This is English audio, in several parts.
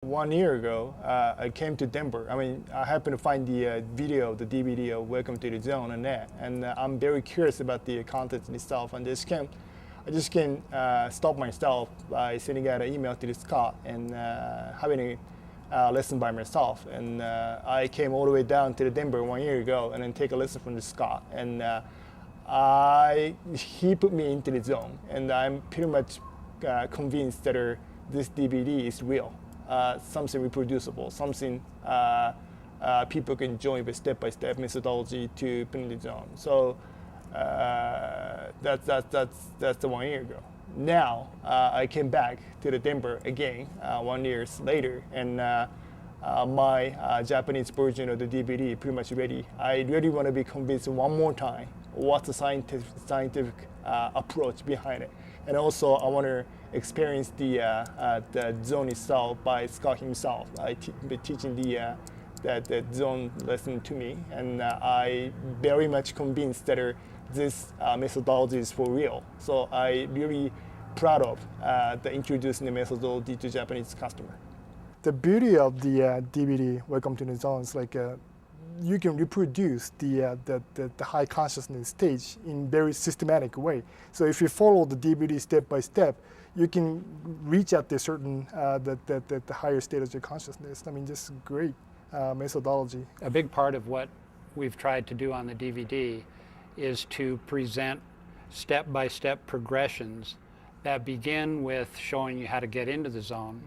1 year ago, I came to Denver. I happened to find the video, the DVD of Welcome to the Zone on that, and I'm very curious about the content itself. And I just can't stop myself by sending out an email to the Scott and having a lesson by myself. And I came all the way down to the Denver 1 year ago, and then take a lesson from the Scott. And he put me into the zone, and I'm pretty much convinced that this DVD is real. Something reproducible, something people can join with step-by-step methodology to put in the zone. So that's the 1 year ago. Now I came back to the Denver again 1 year later, and my Japanese version of the DVD pretty much ready. I really want to be convinced one more time what's the scientific approach behind it. And also I want to experience the zone itself by Scott himself. Teaching the zone lesson to me, and I very much convinced that this methodology is for real. So I really proud of introducing the methodology to Japanese customer. The beauty of the DVD Welcome to the Zone is you can reproduce the high consciousness stage in very systematic way. So if you follow the DVD step by step, you can reach at the certain the higher state of consciousness. Just great methodology. A big part of what we've tried to do on the DVD is to present step-by-step progressions that begin with showing you how to get into the zone,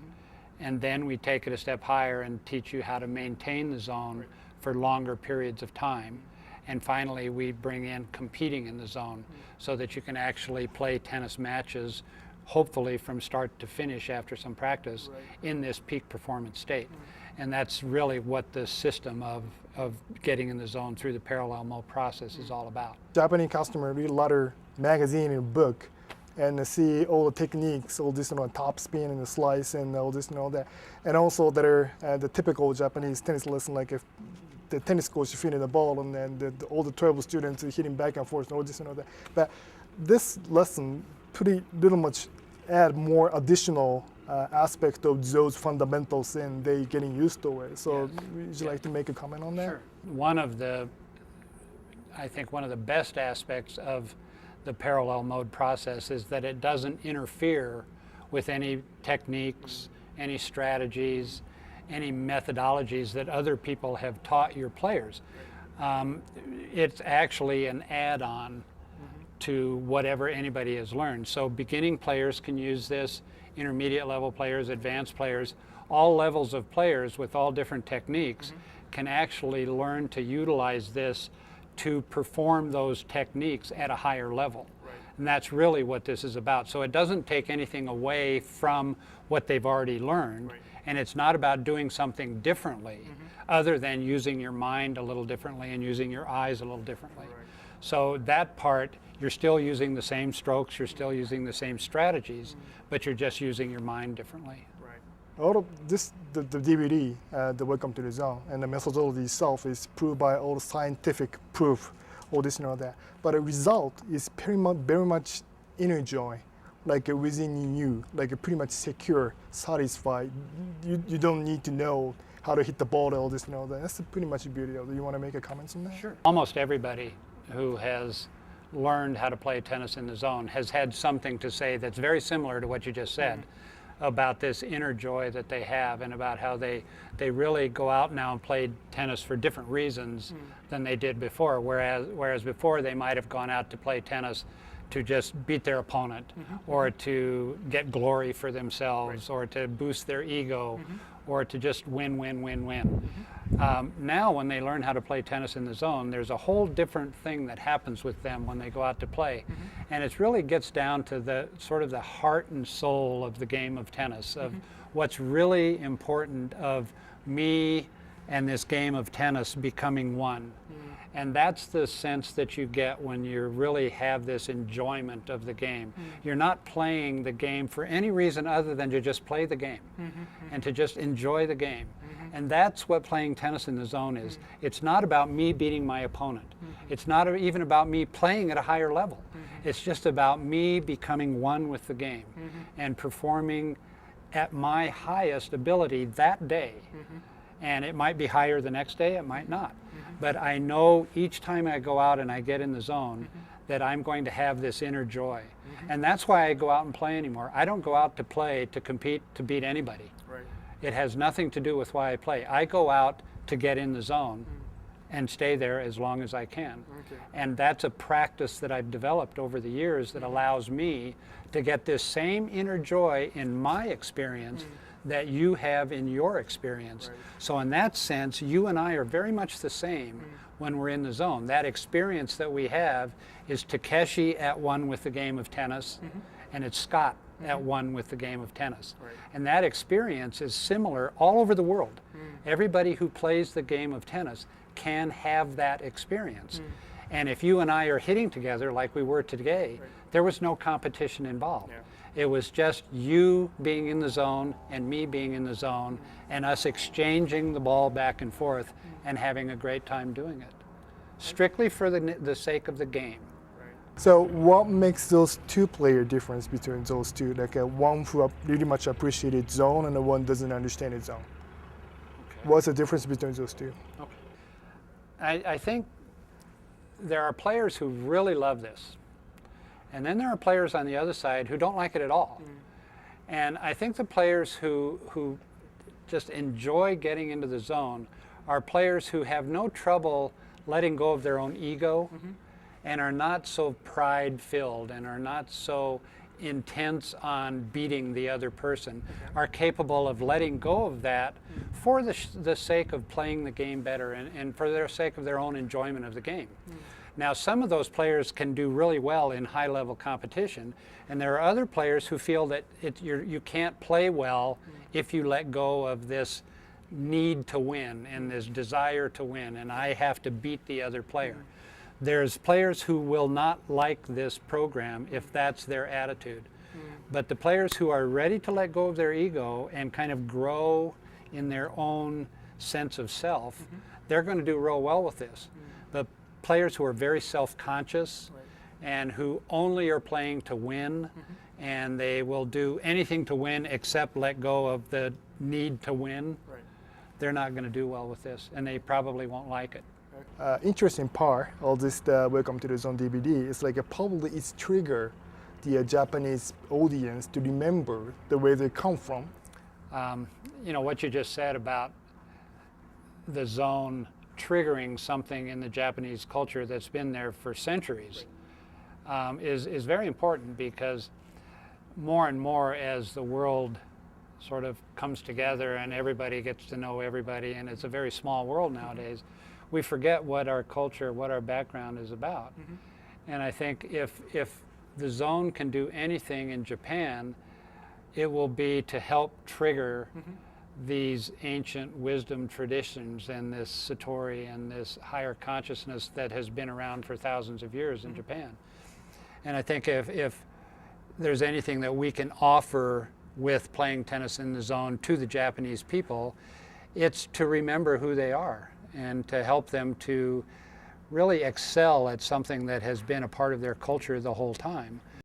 and then we take it a step higher and teach you how to maintain the zone for longer periods of time. And finally, we bring in competing in the zone so that you can actually play tennis matches, hopefully from start to finish after some practice, in this peak performance state. And that's really what the system of getting in the zone through the parallel mode process is all about. Japanese customer read a lot of magazine and book and see all the techniques, all this top spin and the slice and all this and all that. And also that are the typical Japanese tennis lesson, like if the tennis coach is feeding the ball and then all the 12 students are hitting back and forth and all this and all that. But this lesson pretty little much add more additional aspect of those fundamentals and they getting used to it. So would you like to make a comment on that? Sure. I think one of the best aspects of the parallel mode process is that it doesn't interfere with any techniques, any strategies, any methodologies that other people have taught your players. It's actually an add-on to whatever anybody has learned. So beginning players can use this, intermediate level players, advanced players, all levels of players with all different techniques can actually learn to utilize this to perform those techniques at a higher level. And that's really what this is about. So it doesn't take anything away from what they've already learned, and it's not about doing something differently other than using your mind a little differently and using your eyes a little differently. So that part, you're still using the same strokes, you're still using the same strategies, but you're just using your mind differently. All of this, the DVD, the Welcome to the Zone, and the methodology itself is proved by all the scientific proof, all this and all that. But the result is very much inner joy, like within you, like pretty much secure, satisfied. You don't need to know how to hit the ball, all this and all that. That's pretty much the beauty of it. You want to make a comment on that? Sure. Almost everybody who has learned how to play tennis in the zone has had something to say that's very similar to what you just said. About this inner joy that they have and about how they really go out now and play tennis for different reasons than they did before, whereas before they might have gone out to play tennis to just beat their opponent or to get glory for themselves or to boost their ego or to just win. Now when they learn how to play tennis in the zone, there's a whole different thing that happens with them when they go out to play. And it really gets down to the sort of the heart and soul of the game of tennis, of what's really important of me and this game of tennis becoming one. And that's the sense that you get when you really have this enjoyment of the game. You're not playing the game for any reason other than to just play the game and to just enjoy the game. And that's what playing tennis in the zone is. It's not about me beating my opponent. It's not even about me playing at a higher level. It's just about me becoming one with the game and performing at my highest ability that day. And it might be higher the next day, it might not. But I know each time I go out and I get in the zone that I'm going to have this inner joy. And that's why I go out and play anymore. I don't go out to play to compete to beat anybody. Right. It has nothing to do with why I play. I go out to get in the zone and stay there as long as I can. Okay. And that's a practice that I've developed over the years that allows me to get this same inner joy in my experience that you have in your experience. Right. So in that sense, you and I are very much the same when we're in the zone. That experience that we have is Takeshi at one with the game of tennis, and it's Scott at one with the game of tennis. Right. And that experience is similar all over the world. Everybody who plays the game of tennis can have that experience. And if you and I are hitting together like we were today, there was no competition involved. Yeah. It was just you being in the zone and me being in the zone and us exchanging the ball back and forth and having a great time doing it. Strictly for the sake of the game. So what makes those two player difference between those two? Like one who really much appreciated zone and the one doesn't understand its zone. Okay. What's the difference between those two? Okay. I think there are players who really love this. And then there are players on the other side who don't like it at all. And I think the players who just enjoy getting into the zone are players who have no trouble letting go of their own ego and are not so pride-filled and are not so intense on beating the other person, are capable of letting go of that for the sake of playing the game better and for the sake of their own enjoyment of the game. Now, some of those players can do really well in high-level competition, and there are other players who feel that you can't play well if you let go of this need to win and this desire to win, and I have to beat the other player. There's players who will not like this program if that's their attitude. But the players who are ready to let go of their ego and kind of grow in their own sense of self, they're going to do real well with this. The players who are very self-conscious and who only are playing to win, and they will do anything to win except let go of the need to win, they're not going to do well with this, and they probably won't like it. Interesting part of this Welcome to the Zone DVD is like probably it's trigger the Japanese audience to remember the way they come from. You know, what you just said about the zone triggering something in the Japanese culture that's been there for centuries is very important, because more and more as the world sort of comes together and everybody gets to know everybody, and it's a very small world nowadays, we forget what our culture, what our background is about. And I think if the zone can do anything in Japan, it will be to help trigger these ancient wisdom traditions and this satori and this higher consciousness that has been around for thousands of years in Japan. And I think if there's anything that we can offer with playing tennis in the zone to the Japanese people, it's to remember who they are and to help them to really excel at something that has been a part of their culture the whole time.